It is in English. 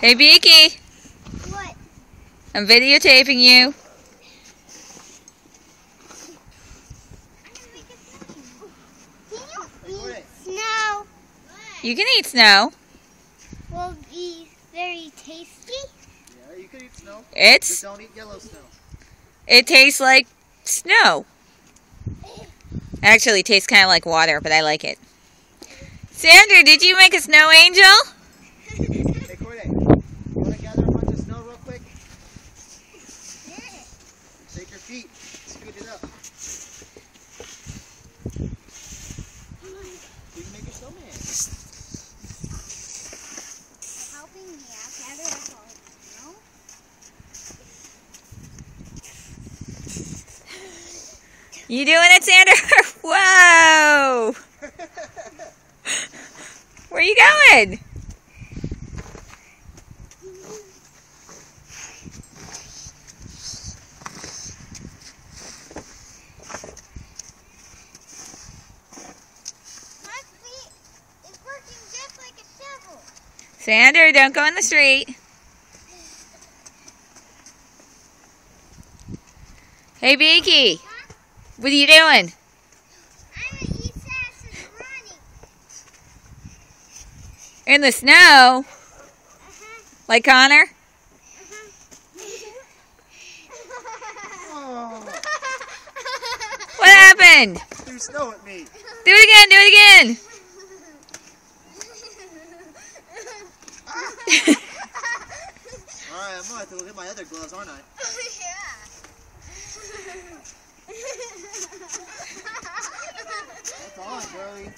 Hey, Beaky. What? I'm videotaping you. Can you eat snow? You can eat snow. Will it be very tasty? Yeah, you can eat snow. Just Just don't eat yellow snow. It tastes like snow. Actually, it tastes kind of like water, but I like it. Sandra, did you make a snow angel? Hey, Corday, you want to gather a bunch of snow real quick? Take your feet, scoot it up. You can make a snowman. Helping me out gather up all the snow? You doing it, Sandra? Whoa! Where are you going? My feet is working just like a shovel. Sandra, don't go in the street. Hey, Beaky. What are you doing? I'm at East Sass running. In the snow? Like Connor? Oh, What happened? threw snow at me. Do it again, do it again. Alright, I'm going to have to look at my other gloves, aren't I? Yeah. Come on, girlie.